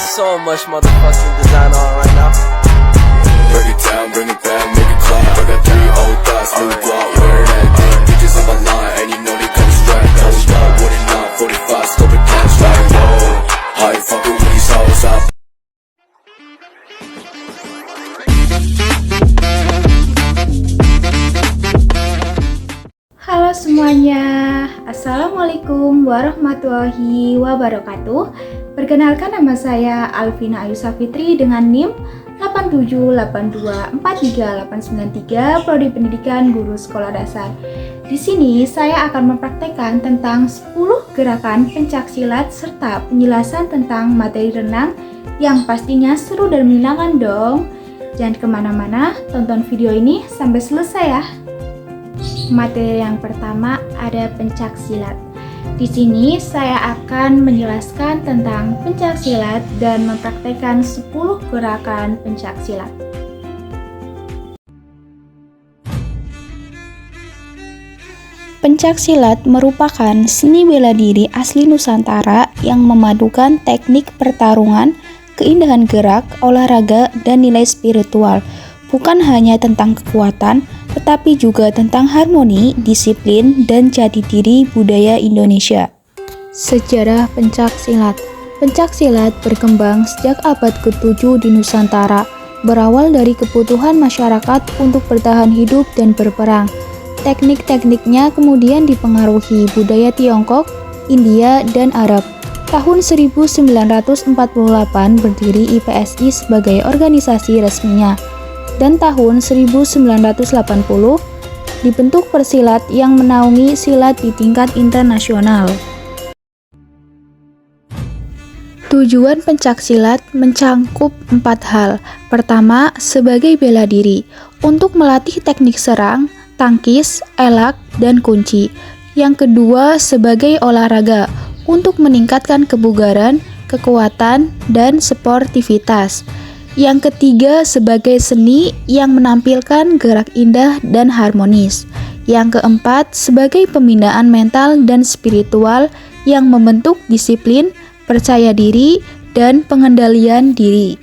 so much motherfucking design on right now. Break it down, bring it back, make it clap. I got 3 old thoughts, new guap, wear that thing. Bitches on my line, and you know they come straight. Hold up, what it not, 45, scope it cash like whoa. How you fucking with these hoes up? Halo semuanya, Assalamualaikum warahmatullahi wabarakatuh. Perkenalkan, nama saya Alvina Ayu Safitri dengan NIM 8782438993, Prodi Pendidikan Guru Sekolah Dasar. Di sini saya akan mempraktekkan tentang 10 gerakan pencaksilat serta penjelasan tentang materi renang yang pastinya seru dan menyenangkan dong. Jangan kemana-mana, tonton video ini sampai selesai ya. Materi yang pertama ada pencaksilat. Di sini saya akan menjelaskan tentang pencaksilat dan mempraktekkan 10 gerakan pencaksilat. Pencaksilat merupakan seni bela diri asli Nusantara yang memadukan teknik pertarungan, keindahan gerak, olahraga, dan nilai spiritual. Bukan hanya tentang kekuatan, tetapi juga tentang harmoni, disiplin, dan jati diri budaya Indonesia. Sejarah pencaksilat. Pencaksilat berkembang sejak abad ke-7 di Nusantara, berawal dari kebutuhan masyarakat untuk bertahan hidup dan berperang. Teknik-tekniknya kemudian dipengaruhi budaya Tiongkok, India, dan Arab. Tahun 1948 berdiri IPSI sebagai organisasi resminya. Dan tahun 1980 dibentuk Persilat yang menaungi silat di tingkat internasional. Tujuan pencaksilat mencangkup 4 hal. Pertama, sebagai bela diri, untuk melatih teknik serang, tangkis, elak, dan kunci. Yang kedua, sebagai olahraga, untuk meningkatkan kebugaran, kekuatan, dan sportivitas. Yang ketiga, sebagai seni yang menampilkan gerak indah dan harmonis. Yang keempat, sebagai pembinaan mental dan spiritual yang membentuk disiplin, percaya diri, dan pengendalian diri.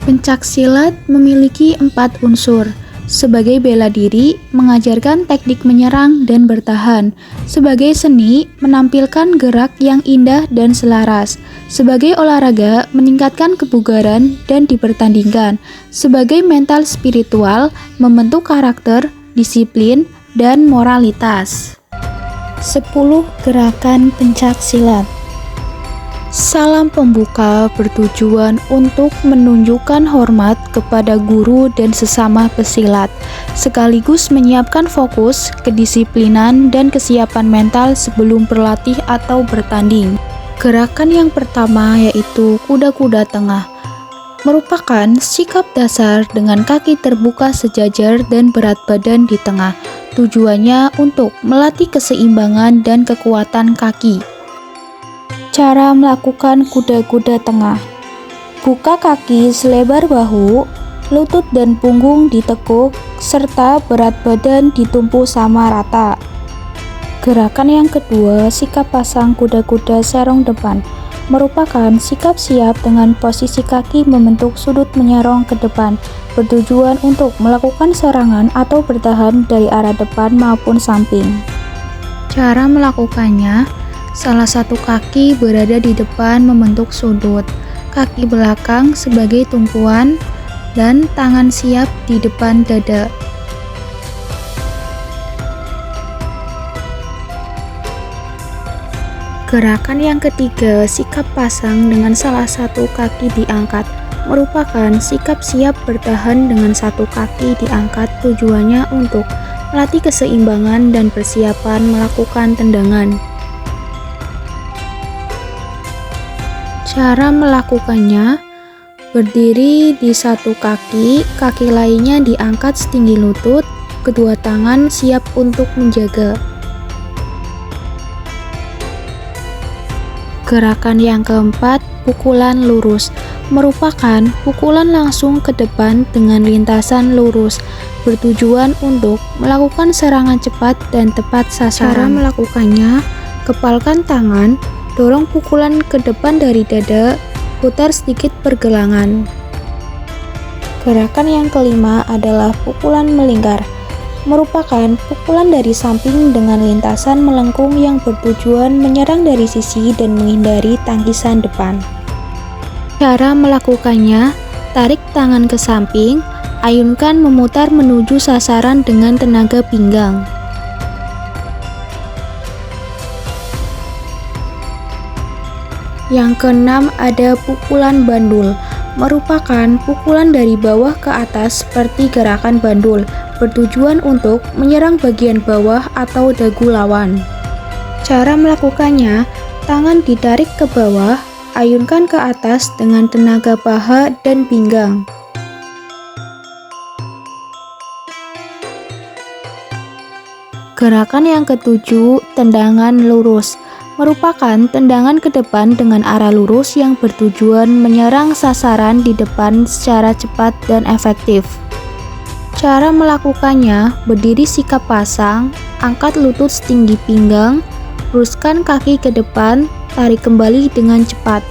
Pencaksilat memiliki 4 unsur. Sebagai bela diri, mengajarkan teknik menyerang dan bertahan. Sebagai seni, menampilkan gerak yang indah dan selaras. Sebagai olahraga, meningkatkan kebugaran dan dipertandingkan. Sebagai mental spiritual, membentuk karakter, disiplin, dan moralitas. 10 gerakan pencaksilat. Salam pembuka bertujuan untuk menunjukkan hormat kepada guru dan sesama pesilat, sekaligus menyiapkan fokus, kedisiplinan, dan kesiapan mental sebelum berlatih atau bertanding. Gerakan yang pertama yaitu kuda-kuda tengah, merupakan sikap dasar dengan kaki terbuka sejajar dan berat badan di tengah. Tujuannya untuk melatih keseimbangan dan kekuatan kaki. Cara melakukan kuda-kuda tengah. Buka kaki selebar bahu, lutut dan punggung ditekuk, serta berat badan ditumpu sama rata. Gerakan yang kedua, sikap pasang kuda-kuda serong depan, merupakan sikap siap dengan posisi kaki membentuk sudut menyerong ke depan, bertujuan untuk melakukan serangan atau bertahan dari arah depan maupun samping. Cara melakukannya, salah satu kaki berada di depan membentuk sudut, kaki belakang sebagai tumpuan, dan tangan siap di depan dada. Gerakan yang ketiga, sikap pasang dengan salah satu kaki diangkat, merupakan sikap siap bertahan dengan satu kaki diangkat. Tujuannya untuk melatih keseimbangan dan persiapan melakukan tendangan. Cara melakukannya, berdiri di satu kaki, kaki lainnya diangkat setinggi lutut, kedua tangan siap untuk menjaga. Gerakan yang keempat, pukulan lurus, merupakan pukulan langsung ke depan dengan lintasan lurus, bertujuan untuk melakukan serangan cepat dan tepat sasaran. Cara melakukannya, kepalkan tangan, dorong pukulan ke depan dari dada, putar sedikit pergelangan. Gerakan yang kelima adalah pukulan melingkar, merupakan pukulan dari samping dengan lintasan melengkung yang bertujuan menyerang dari sisi dan menghindari tangkisan depan. Cara melakukannya, tarik tangan ke samping, ayunkan memutar menuju sasaran dengan tenaga pinggang. Yang keenam ada pukulan bandul, merupakan pukulan dari bawah ke atas seperti gerakan bandul, bertujuan untuk menyerang bagian bawah atau dagu lawan. Cara melakukannya, tangan ditarik ke bawah, ayunkan ke atas dengan tenaga paha dan pinggang. Gerakan yang ketujuh, tendangan lurus, merupakan tendangan ke depan dengan arah lurus yang bertujuan menyerang sasaran di depan secara cepat dan efektif. Cara melakukannya, berdiri sikap pasang, angkat lutut setinggi pinggang, luruskan kaki ke depan, tarik kembali dengan cepat.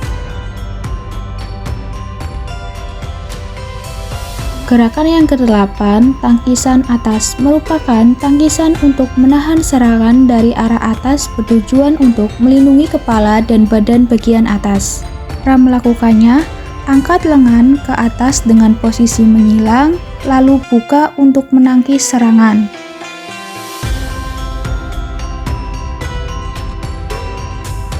Gerakan yang kedelapan, tangkisan atas, merupakan tangkisan untuk menahan serangan dari arah atas bertujuan untuk melindungi kepala dan badan bagian atas. Cara melakukannya, angkat lengan ke atas dengan posisi menyilang, lalu buka untuk menangkis serangan.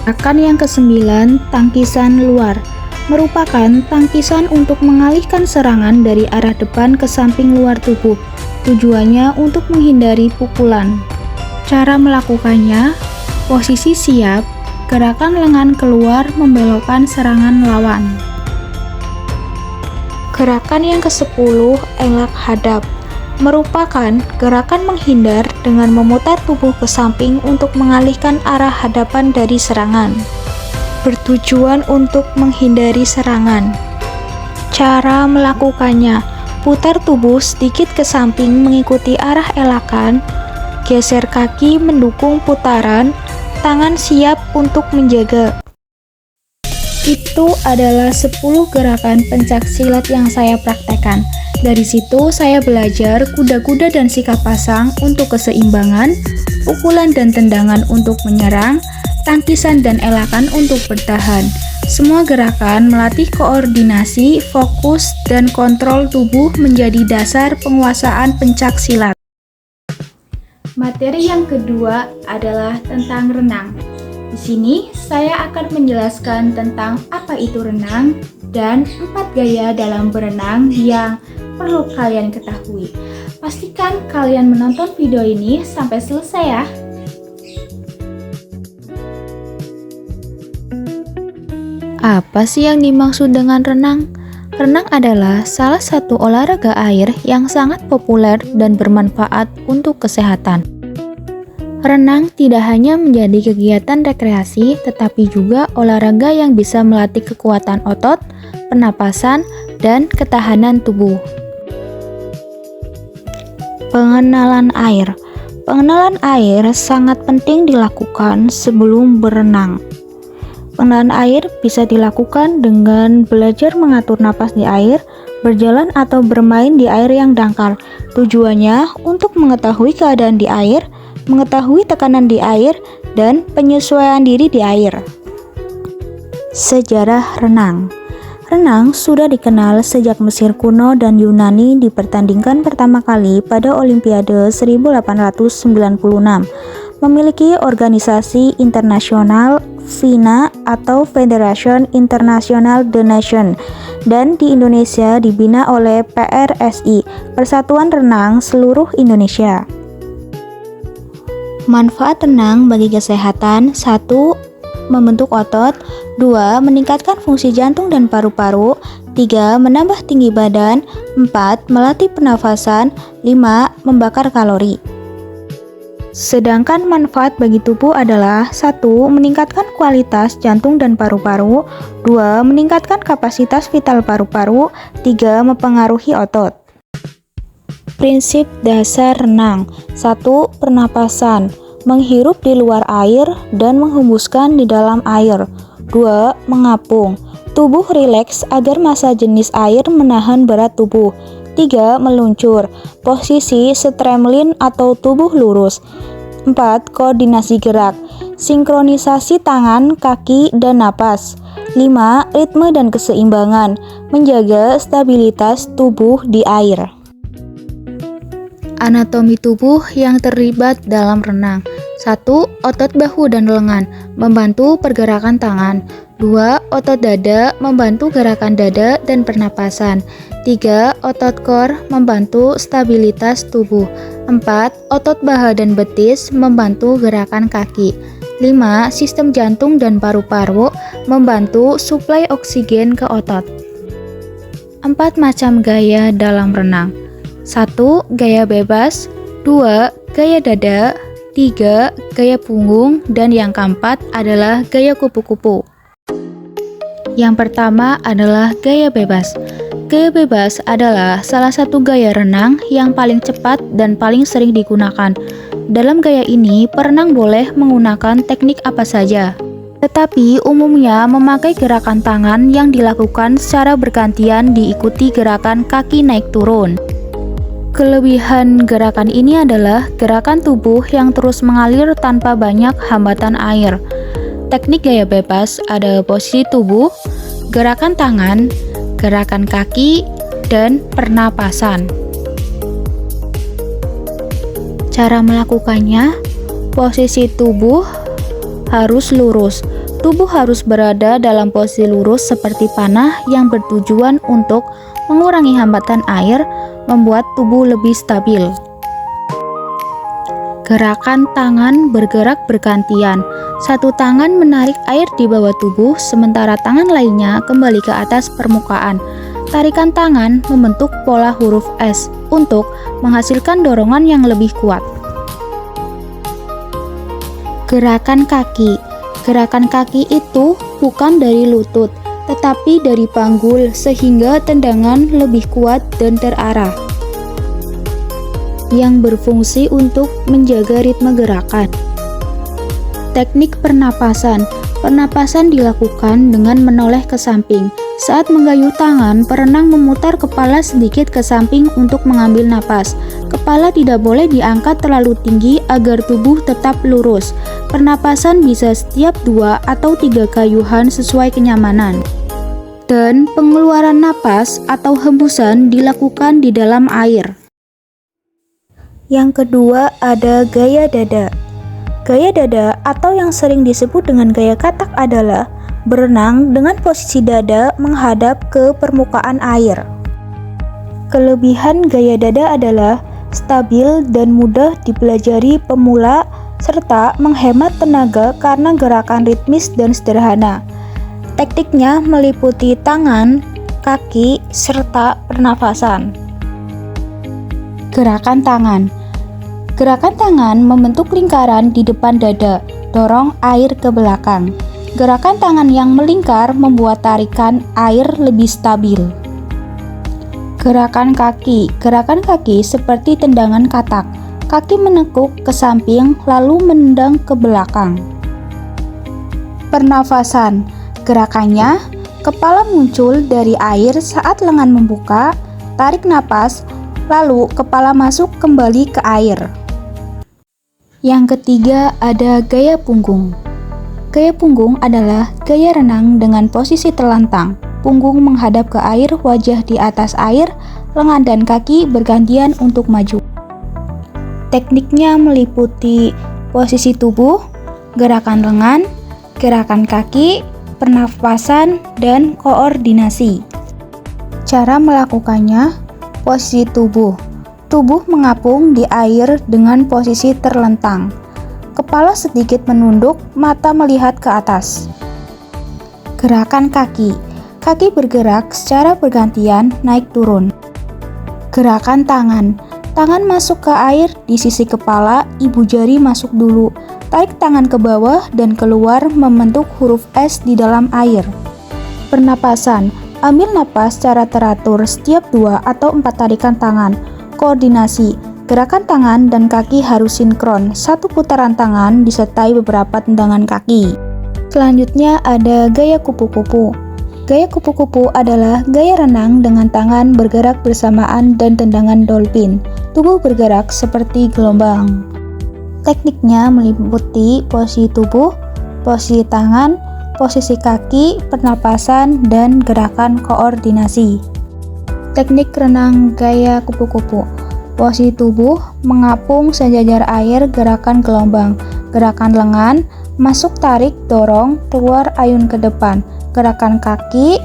Gerakan yang kesembilan, tangkisan luar, merupakan tangkisan untuk mengalihkan serangan dari arah depan ke samping luar tubuh. Tujuannya untuk menghindari pukulan. Cara melakukannya, posisi siap, gerakan lengan keluar membelokkan serangan lawan. Gerakan yang ke-10, elak hadap, merupakan gerakan menghindar dengan memutar tubuh ke samping untuk mengalihkan arah hadapan dari serangan, bertujuan untuk menghindari serangan. Cara melakukannya, putar tubuh sedikit ke samping mengikuti arah elakan, geser kaki mendukung putaran, tangan siap untuk menjaga. Itu adalah 10 gerakan pencak silat yang saya praktekkan. Dari situ saya belajar kuda-kuda dan sikap pasang untuk keseimbangan, pukulan dan tendangan untuk menyerang, tangkisan dan elakan untuk bertahan. Semua gerakan melatih koordinasi, fokus, dan kontrol tubuh menjadi dasar penguasaan pencak silat. Materi yang kedua adalah tentang renang. Di sini saya akan menjelaskan tentang apa itu renang dan 4 gaya dalam berenang yang perlu kalian ketahui. Pastikan kalian menonton video ini sampai selesai ya. Apa sih yang dimaksud dengan renang? Renang adalah salah satu olahraga air yang sangat populer dan bermanfaat untuk kesehatan. Renang tidak hanya menjadi kegiatan rekreasi, tetapi juga olahraga yang bisa melatih kekuatan otot, pernapasan, dan ketahanan tubuh. Pengenalan air. Pengenalan air sangat penting dilakukan sebelum berenang. Pengenalan air bisa dilakukan dengan belajar mengatur napas di air, berjalan atau bermain di air yang dangkal. Tujuannya untuk mengetahui keadaan di air, mengetahui tekanan di air, dan penyesuaian diri di air. Sejarah renang. Renang sudah dikenal sejak Mesir kuno dan Yunani dipertandingkan pertama kali pada Olimpiade 1896. Memiliki organisasi internasional FINA atau Federation International de Nation, dan di Indonesia dibina oleh PRSI, Persatuan Renang Seluruh Indonesia. Manfaat renang bagi kesehatan: 1. Membentuk otot. 2. Meningkatkan fungsi jantung dan paru-paru. 3. Menambah tinggi badan. 4. Melatih pernafasan. 5. Membakar kalori. Sedangkan manfaat bagi tubuh adalah: 1. Meningkatkan kualitas jantung dan paru-paru. 2. Meningkatkan kapasitas vital paru-paru. 3. Mempengaruhi otot. Prinsip dasar renang. 1. Pernapasan. Menghirup di luar air dan menghembuskan di dalam air. 2. Mengapung. Tubuh rileks agar massa jenis air menahan berat tubuh. 3. Meluncur. Posisi streamline atau tubuh lurus. 4. Koordinasi gerak. Sinkronisasi tangan, kaki, dan napas. 5. Ritme dan keseimbangan. Menjaga stabilitas tubuh di air. Anatomi tubuh yang terlibat dalam renang. 1. Otot bahu dan lengan, membantu pergerakan tangan. 2. Otot dada, membantu gerakan dada dan pernapasan. 3. Otot core, membantu stabilitas tubuh. 4. Otot paha dan betis, membantu gerakan kaki. 5. Sistem jantung dan paru-paru, membantu suplai oksigen ke otot. 4 macam gaya dalam renang. 1. Gaya bebas. 2. Gaya dada. 3. Gaya punggung. Dan yang keempat adalah gaya kupu-kupu. Yang pertama adalah gaya bebas. Gaya bebas adalah salah satu gaya renang yang paling cepat dan paling sering digunakan. Dalam gaya ini, perenang boleh menggunakan teknik apa saja, tetapi umumnya memakai gerakan tangan yang dilakukan secara bergantian diikuti gerakan kaki naik turun. Kelebihan gerakan ini adalah gerakan tubuh yang terus mengalir tanpa banyak hambatan air. Teknik gaya bebas ada posisi tubuh, gerakan tangan, gerakan kaki, dan pernapasan. Cara melakukannya, posisi tubuh harus lurus. Tubuh harus berada dalam posisi lurus seperti panah yang bertujuan untuk mengurangi hambatan air, membuat tubuh lebih stabil. Gerakan tangan bergerak bergantian. Satu tangan menarik air di bawah tubuh, sementara tangan lainnya kembali ke atas permukaan. Tarikan tangan membentuk pola huruf S untuk menghasilkan dorongan yang lebih kuat. Gerakan kaki. Gerakan kaki itu bukan dari lutut, tetapi dari panggul sehingga tendangan lebih kuat dan terarah, yang berfungsi untuk menjaga ritme gerakan. Teknik pernapasan. Pernapasan dilakukan dengan menoleh ke samping. Saat menggayuh tangan, perenang memutar kepala sedikit ke samping untuk mengambil napas. Kepala tidak boleh diangkat terlalu tinggi agar tubuh tetap lurus. Pernapasan bisa setiap 2 atau 3 gayuhan sesuai kenyamanan. Dan pengeluaran napas atau hembusan dilakukan di dalam air. Yang kedua ada gaya dada. Gaya dada atau yang sering disebut dengan gaya katak adalah berenang dengan posisi dada menghadap ke permukaan air. Kelebihan gaya dada adalah stabil dan mudah dipelajari pemula serta menghemat tenaga karena gerakan ritmis dan sederhana. Tekniknya meliputi tangan, kaki, serta pernafasan. Gerakan tangan. Gerakan tangan membentuk lingkaran di depan dada, dorong air ke belakang. Gerakan tangan yang melingkar membuat tarikan air lebih stabil. Gerakan kaki. Gerakan kaki seperti tendangan katak. Kaki menekuk ke samping lalu menendang ke belakang. Pernafasan. Gerakannya, kepala muncul dari air saat lengan membuka, tarik napas, lalu kepala masuk kembali ke air. Yang ketiga ada gaya punggung. Gaya punggung adalah gaya renang dengan posisi terlentang. Punggung menghadap ke air, wajah di atas air, lengan dan kaki bergantian untuk maju. Tekniknya meliputi posisi tubuh, gerakan lengan, gerakan kaki, pernafasan, dan koordinasi. Cara melakukannya, posisi tubuh. Tubuh mengapung di air dengan posisi terlentang. Kepala sedikit menunduk, mata melihat ke atas. Gerakan kaki. Kaki bergerak secara bergantian naik turun. Gerakan tangan. Tangan masuk ke air di sisi kepala, ibu jari masuk dulu. Tarik tangan ke bawah dan keluar membentuk huruf S di dalam air. Pernapasan. Ambil napas secara teratur setiap 2 atau 4 tarikan tangan. Koordinasi. Gerakan tangan dan kaki harus sinkron. Satu putaran tangan disertai beberapa tendangan kaki. Selanjutnya ada gaya kupu-kupu. Gaya kupu-kupu adalah gaya renang dengan tangan bergerak bersamaan dan tendangan dolphin. Tubuh bergerak seperti gelombang. Tekniknya meliputi posisi tubuh, posisi tangan, posisi kaki, pernapasan, dan gerakan koordinasi. Teknik renang gaya kupu-kupu. Posisi tubuh, mengapung sejajar air, gerakan gelombang. Gerakan lengan, masuk tarik, dorong, keluar ayun ke depan. Gerakan kaki,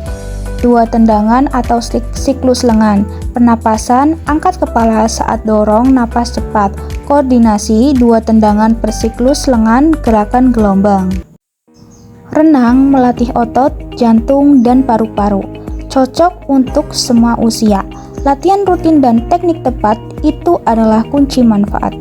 2 tendangan atau siklus lengan. Pernapasan, angkat kepala saat dorong, napas cepat. Koordinasi, 2 tendangan per siklus lengan, gerakan gelombang. Renang melatih otot, jantung, dan paru-paru. Cocok untuk semua usia. Latihan rutin dan teknik tepat itu adalah kunci manfaat.